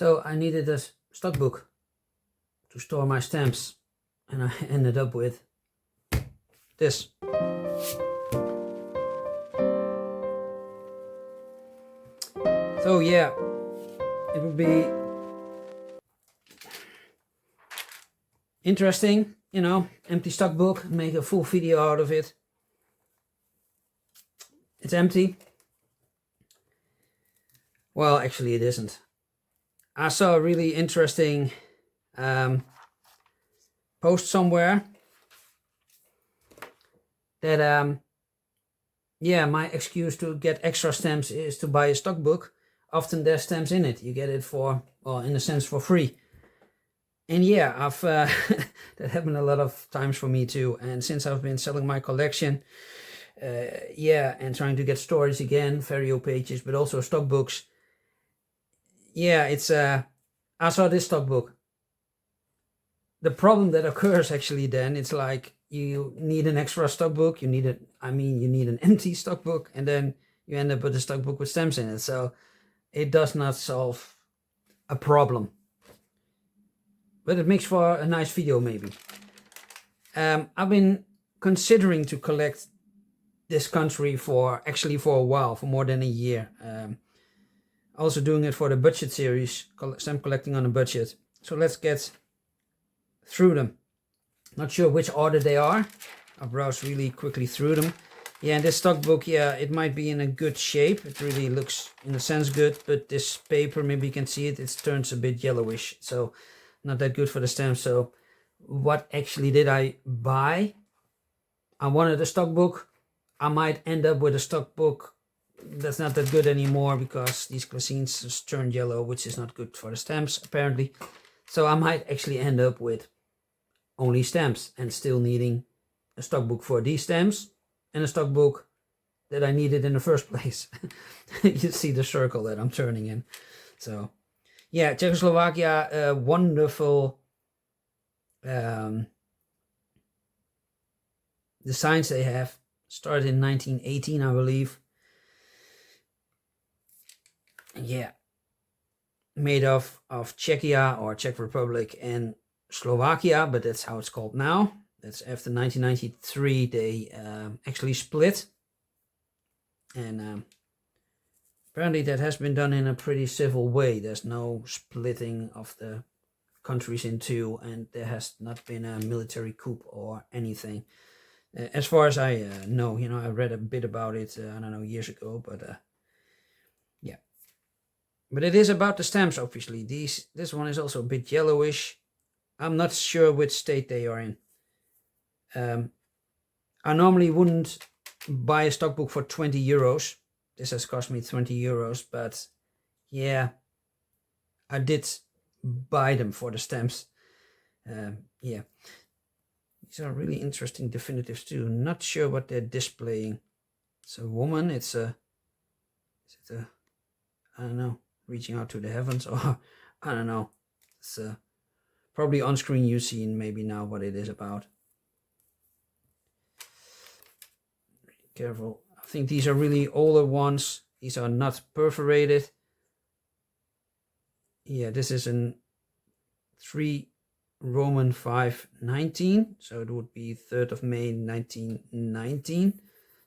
So I needed a stock book to store my stamps, and I ended up with this. So yeah, it would be interesting, you know, empty stock book, make a full video out of it. It's empty. Well, actually it isn't. I saw a really interesting post somewhere that yeah, my excuse to get extra stamps is to buy a stock book. Often there's stamps in it. You get it for, well, in a sense, for free. And yeah, I've that happened a lot of times for me too. And since I've been selling my collection, yeah, and trying to get storage again, Vario pages, but also stock books. Yeah, it's I saw this stock book. The problem that occurs actually then, it's like you need an extra stock book. You need you need an empty stock book, and then you end up with a stock book with stamps in it. So it does not solve a problem. But it makes for a nice video maybe. I've been considering to collect this country for a while, for more than a year. Also doing it for the budget series, stamp collecting on a budget. So let's get through them. Not sure which order they are. I'll browse really quickly through them. Yeah, and this stock book, yeah, it might be in a good shape. It really looks, in a sense, good. But this paper, maybe you can see it, it turns a bit yellowish. So not that good for the stamps. So what actually did I buy? I wanted a stock book. I might end up with a stock book that's not that good anymore because these glacines just turned yellow, which is not good for the stamps, apparently. So I might actually end up with only stamps and still needing a stock book for these stamps and a stock book that I needed in the first place. You see the circle that I'm turning in. So yeah, Czechoslovakia, wonderful designs they have. Started in 1918, I believe. Yeah, made of Czechia or Czech Republic and Slovakia, but that's how it's called now. That's after 1993 they actually split, and apparently that has been done in a pretty civil way. There's no splitting of the countries in two, and there has not been a military coup or anything. As far as I know, you know, I read a bit about it, I don't know, years ago, but yeah. But it is about the stamps, obviously. This one is also a bit yellowish. I'm not sure which state they are in. I normally wouldn't buy a stock book for 20 euros. This has cost me 20 euros, but yeah, I did buy them for the stamps. Yeah. These are really interesting definitives too. Not sure what they're displaying. It's a woman. It's a, is it a, I don't know, reaching out to the heavens, or I don't know. It's probably on screen you see maybe now what it is about. Careful. I think these are really older ones. These are not perforated. Yeah, this is an 3 Roman 519, so it would be 3rd of May 1919.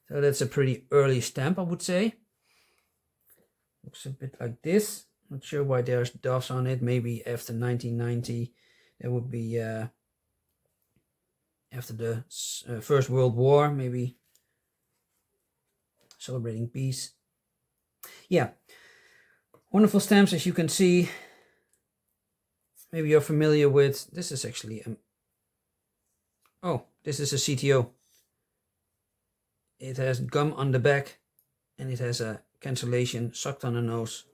So that's a pretty early stamp, I would say. Looks a bit like this. Not sure why there's doves on it. Maybe after 1990, there would be after the First World War, maybe celebrating peace. Yeah, wonderful stamps, as you can see. Maybe you're familiar with, this is actually, this is a CTO. It has gum on the back and it has a cancellation sucked on the nose.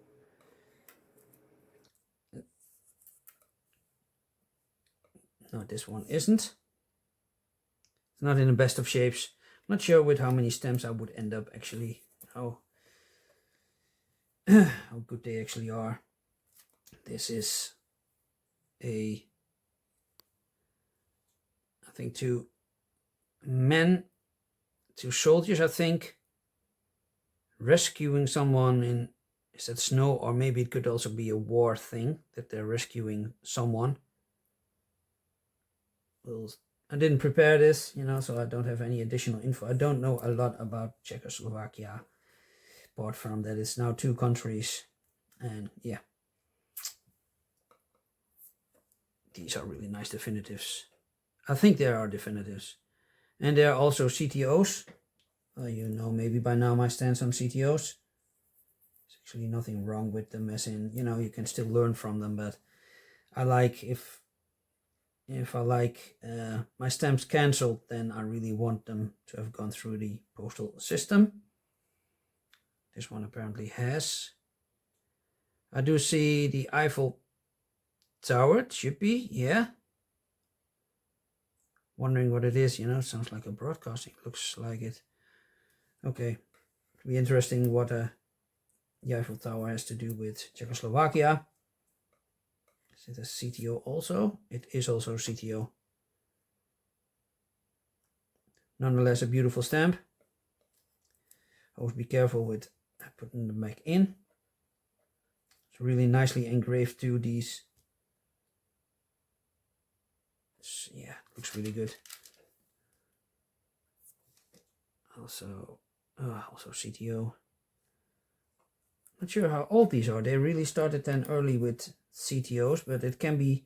No, this one isn't. It's not in the best of shapes. I'm not sure with how many stamps I would end up actually. How good they actually are. This is I think 2 men, 2 soldiers, I think, rescuing someone in Is that snow, or maybe it could also be a war thing that they're rescuing someone. Well, I didn't prepare this, so I don't have any additional info. I don't know a lot about Czechoslovakia, apart from that it's now 2 countries. And yeah, these are really nice definitives. I think there are definitives. And there are also CTOs. Maybe by now my stance on CTOs. There's actually nothing wrong with them, as in, you can still learn from them, but I like if I like my stamps cancelled, then I really want them to have gone through the postal system. This one apparently has. I do see the Eiffel Tower. It should be, yeah. Wondering what it is, sounds like a broadcasting. Looks like it. Okay. It'll be interesting what the Eiffel Tower has to do with Czechoslovakia. Is it a CTO also? It is also CTO. Nonetheless, a beautiful stamp. Always be careful with putting them back in. It's really nicely engraved too, these. Yeah, looks really good. Also CTO. Not sure how old these are. They really started then early with CTOs, but it can be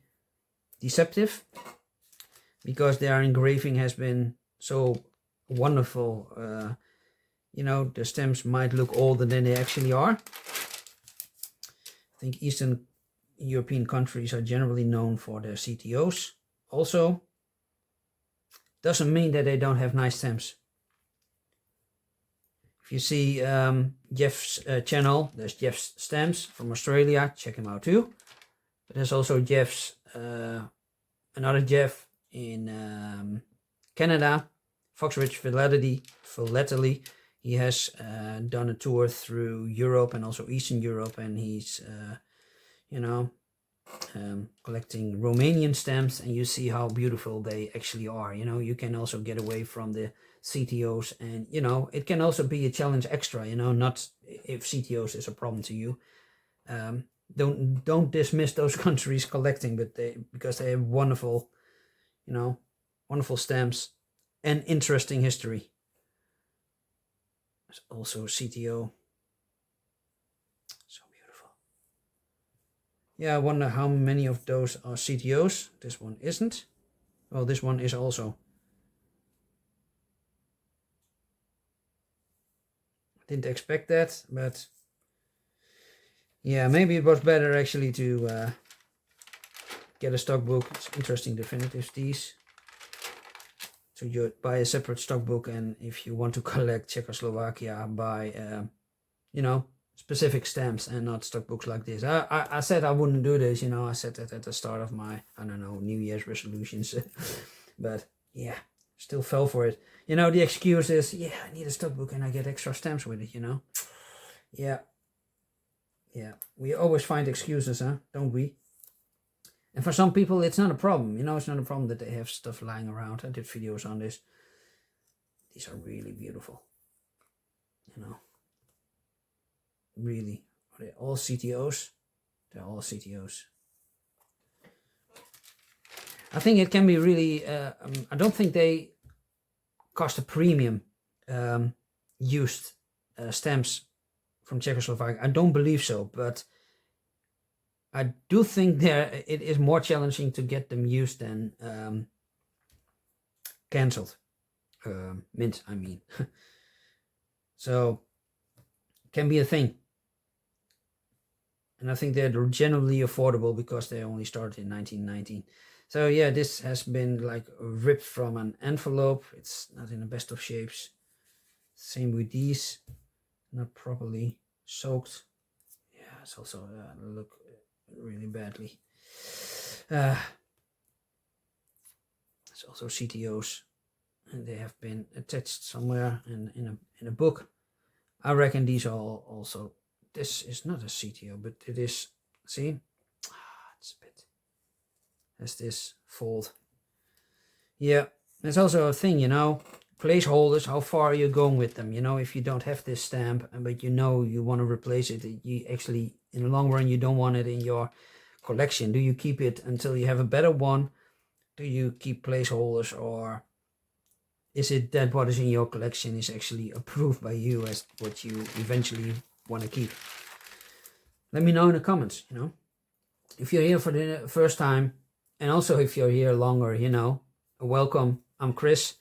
deceptive because their engraving has been so wonderful. The stamps might look older than they actually are. I think Eastern European countries are generally known for their CTOs. Also, doesn't mean that they don't have nice stamps. If you see Jeff's channel, there's Jeff's stamps from Australia. Check him out too. But there's also Jeff's, another Jeff in Canada, Foxridge Philately. He has done a tour through Europe and also Eastern Europe, and he's, collecting Romanian stamps, and you see how beautiful they actually are. You can also get away from the CTOs, and it can also be a challenge extra. Not if CTOs is a problem to you. Don't dismiss those countries collecting, but because they have wonderful, wonderful stamps and interesting history. There's also CTO. So beautiful. Yeah, I wonder how many of those are CTOs. This one isn't. Well, this one is also. Didn't expect that, but yeah, maybe it was better actually to get a stock book. It's interesting definitives, these. So you buy a separate stock book, and if you want to collect Czechoslovakia, buy specific stamps and not stock books like this. I said I wouldn't do this, I said that at the start of my, New Year's resolutions. But yeah, still fell for it. The excuse is, yeah, I need a stock book and I get extra stamps with it, Yeah. Yeah, we always find excuses, don't we? And for some people, it's not a problem. It's not a problem that they have stuff lying around. I did videos on this. These are really beautiful. Really. Are they all CTOs? They're all CTOs. I think it can be really, I don't think they cost a premium used stamps from Czechoslovakia. I don't believe so, but I do think it is more challenging to get them used than cancelled. Mint, I mean. So, can be a thing. And I think they're generally affordable because they only started in 1919. So yeah, this has been like ripped from an envelope. It's not in the best of shapes. Same with these. Not properly soaked. Yeah, it's also look really badly. It's also CTOs, and they have been attached somewhere in a book. I reckon these are also. This is not a CTO, but it is. See, it's a bit. Has this fold. Yeah, there's also a thing, placeholders, how far are you going with them? You know, if you don't have this stamp, but you know you want to replace it, you actually, in the long run, you don't want it in your collection. Do you keep it until you have a better one? Do you keep placeholders, or is it that what is in your collection is actually approved by you as what you eventually want to keep? Let me know in the comments, you know. If you're here for the first time, and also if you're here longer, you know, welcome. I'm Chris.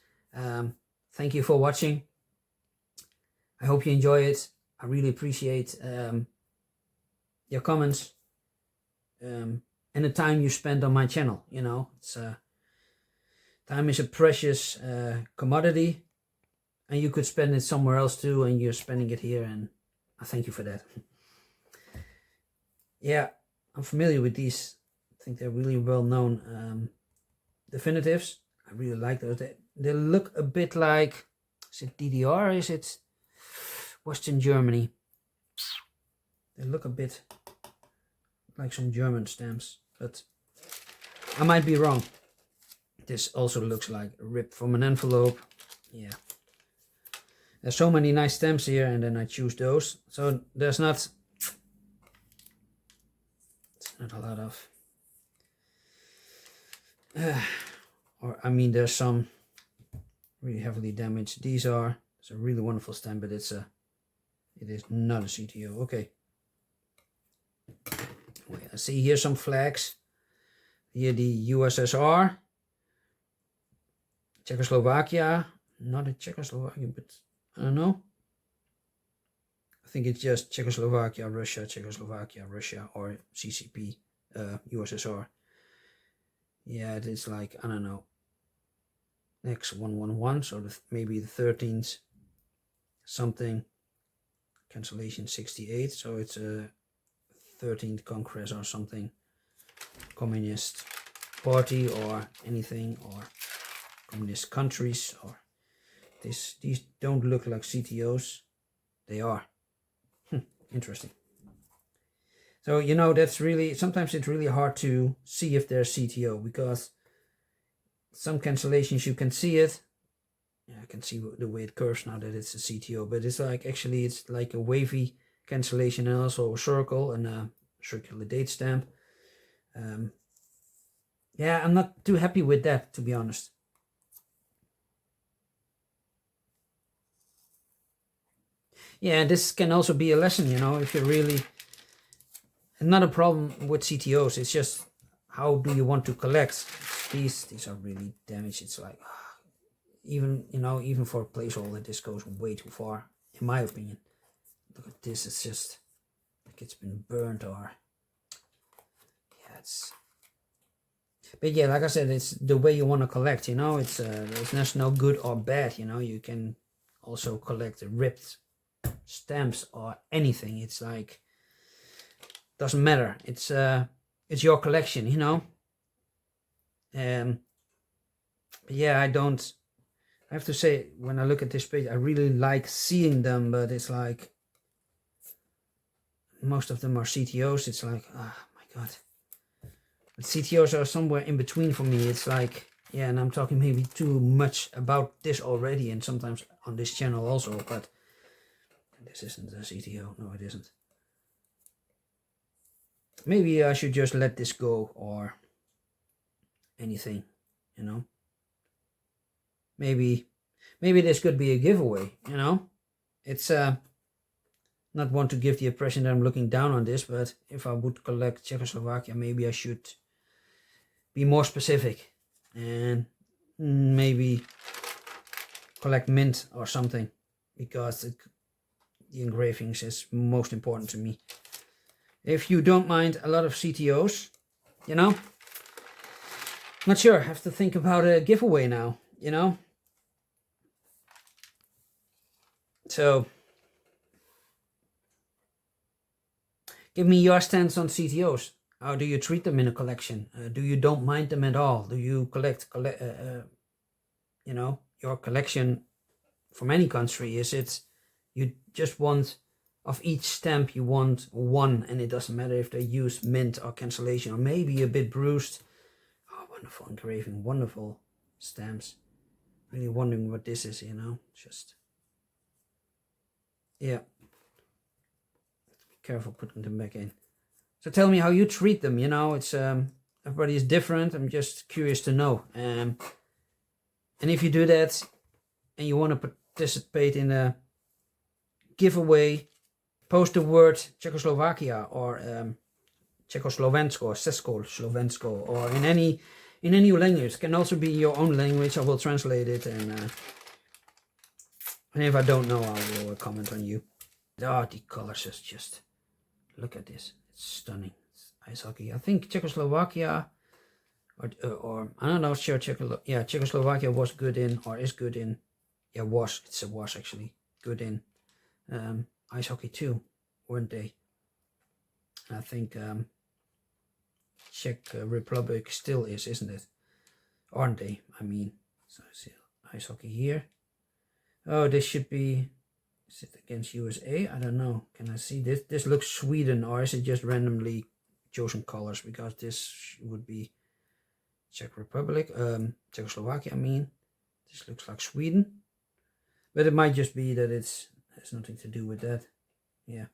Thank you for watching. I hope you enjoy it. I really appreciate your comments and the time you spend on my channel. You know, it's time is a precious commodity, and you could spend it somewhere else too, and you're spending it here, and I thank you for that. Yeah, I'm familiar with these. I think they're really well known definitives. I really like those. They look a bit like, is it DDR or is it Western Germany? They look a bit like some German stamps, but I might be wrong. This also looks like a rip from an envelope. Yeah. There's so many nice stamps here, and then I choose those. So there's not a lot of or I mean, there's some really heavily damaged. It's a really wonderful stamp, but it is not a CTO. Okay. Wait, I see here some flags. Here the USSR, Czechoslovakia, not a Czechoslovakia, but I don't know. I think it's just Czechoslovakia, Russia, or CCP, USSR. Yeah, it is like, I don't know, X111, so maybe the 13th something, cancellation 68, so it's a 13th Congress or something, Communist Party or anything, or communist countries, or these don't look like CTOs. They are. Interesting. So, you know, that's really, sometimes it's really hard to see if they're CTO, because some cancellations you can see it. Yeah, I can see the way it curves now that it's a CTO, but it's like, actually it's like a wavy cancellation and also a circle and a circular date stamp. Yeah, I'm not too happy with that, to be honest. Yeah, this can also be a lesson, you know, if you're really, not a problem with CTOs, it's just how do you want to collect. These are really damaged. It's like, even, you know, even for a placeholder, this goes way too far, in my opinion. Look at this, it's just like it's been burnt, or yeah, it's, but yeah, like I said, it's the way you want to collect, you know. It's there's no good or bad, you know. You can also collect ripped stamps or anything. It's like, doesn't matter. It's your collection, you know. But yeah, I have to say, when I look at this page, I really like seeing them, but it's like most of them are CTOs. It's like, oh my god. But CTOs are somewhere in between for me. It's like, yeah, and I'm talking maybe too much about this already, and sometimes on this channel also, but this isn't a CTO. No, it isn't. Maybe I should just let this go, or anything, you know. Maybe this could be a giveaway, you know. It's not want to give the impression that I'm looking down on this, but if I would collect Czechoslovakia, maybe I should be more specific and maybe collect mint or something, because the engravings is most important to me. If you don't mind a lot of CTOs, you know, not sure, have to think about a giveaway now, you know. So give me your stance on CTOs. How do you treat them in a collection? Do you don't mind them at all? Do you collect you know, your collection from any country? Is it you just want, of each stamp you want one, and it doesn't matter if they use mint or cancellation or maybe a bit bruised? Oh, wonderful engraving, wonderful stamps. really wondering what this is, you know. Just, yeah. Be careful putting them back in. So tell me how you treat them, you know. It's everybody is different. I'm just curious to know. And if you do that and you want to participate in a giveaway, post the word Czechoslovakia or Czechoslovensko or Československo or in any language. It can also be your own language. I will translate it, and if I don't know, I will comment on you. Oh, the colors is just, look at this. It's stunning. It's ice hockey. I think Czechoslovakia or I'm not know, sure. Czechoslovakia was good in, or is good in. Yeah, was actually good in ice hockey too, weren't they? I think Czech Republic still is, isn't it? Aren't they? I mean, so I see ice hockey here. Oh, this should be, is it against USA? I don't know. Can I see this? This looks Sweden, or is it just randomly chosen colors? Because this would be Czech Republic, Czechoslovakia, I mean. This looks like Sweden. But it might just be that it has nothing to do with that. Yeah.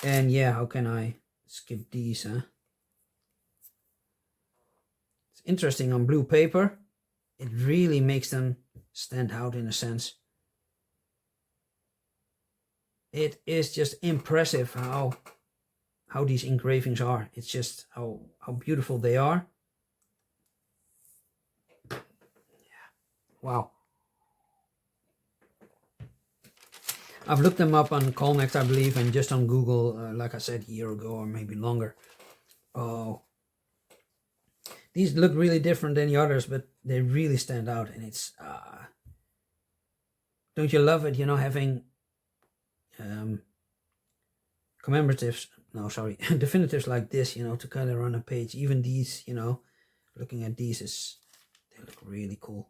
And yeah, how can I skip these, huh? It's interesting on blue paper. It really makes them stand out in a sense. It is just impressive how these engravings are. It's just how beautiful they are. Yeah. Wow. I've looked them up on Colnext, I believe, and just on Google, like I said, a year ago or maybe longer. Oh, these look really different than the others, but they really stand out, and it's don't you love it, you know, having commemoratives, no, sorry, definitives like this, you know, to kind of run a page. Even these, you know, looking at these they look really cool.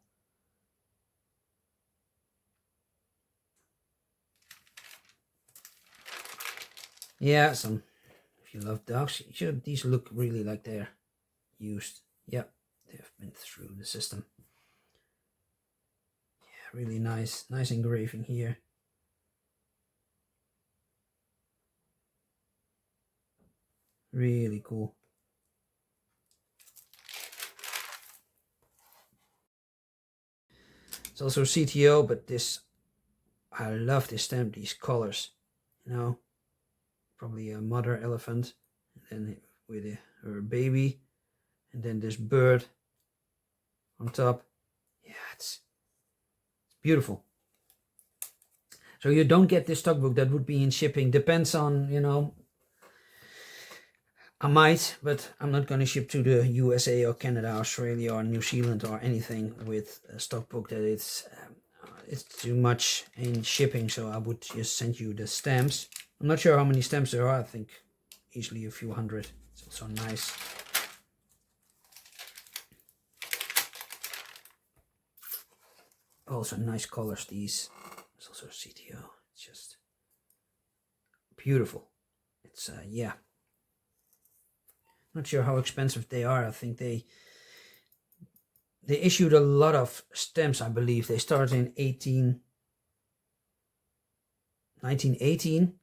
Yeah, if you love dogs, these look really like they're used. Yeah, they've been through the system. Yeah, really nice engraving here. Really cool. It's also CTO, but I love this stamp, these colors, you know. Probably a mother elephant, and then with her baby, and then this bird on top. Yeah, it's beautiful. So you don't get this stock book. That would be in shipping. Depends on, you know, I might, but I'm not going to ship to the USA or Canada, Australia or New Zealand or anything with a stock book that it's too much in shipping. So I would just send you the stamps. I'm not sure how many stamps there are. I think easily a few hundred. It's also nice. Also nice colors, these. It's also a CTO. It's just beautiful. It's yeah. Not sure how expensive they are. I think they issued a lot of stamps, I believe. They started in 1918,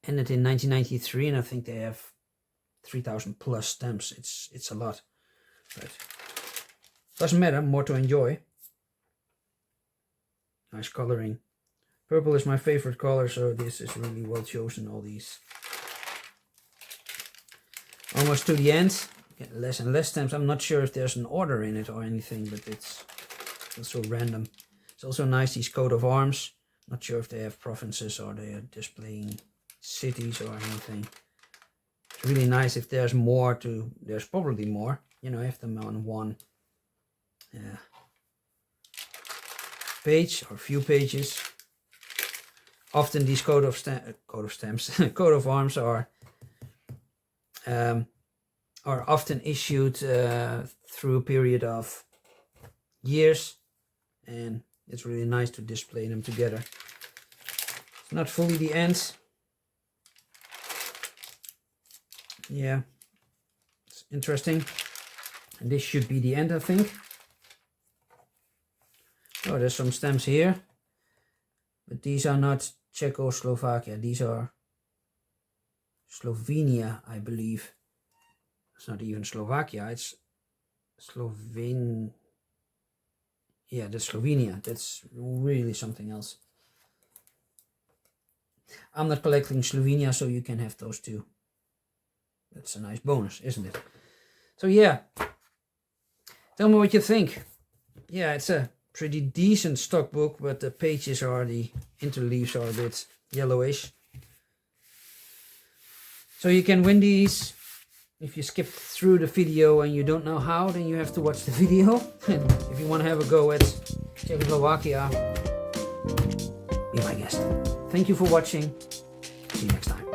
ended in 1993, and I think they have 3,000 plus stamps. It's a lot, but doesn't matter. More to enjoy. Nice coloring. Purple is my favorite color, so this is really well chosen. All these. Almost to the end. Get less and less stamps. I'm not sure if there's an order in it or anything, but it's also random. It's also nice, these coat of arms. Not sure if they have provinces or they are displaying cities or anything. It's really nice if there's more to, there's probably more, you know, have them on one page or few pages. Often these coat of arms are often issued through a period of years, and it's really nice to display them together. It's not fully the end. Yeah, it's interesting. And this should be the end, I think. Oh, there's some stamps here. But these are not Czechoslovakia. These are Slovenia, I believe. It's not even Slovakia. It's Yeah, that's Slovenia. That's really something else. I'm not collecting Slovenia, so you can have those too. That's a nice bonus, isn't it? So yeah, tell me what you think. Yeah, it's a pretty decent stock book, but the pages are, the interleaves are a bit yellowish. So you can win these. If you skip through the video and you don't know how, then you have to watch the video. And if you want to have a go at Czechoslovakia, be my guest. Thank you for watching. See you next time.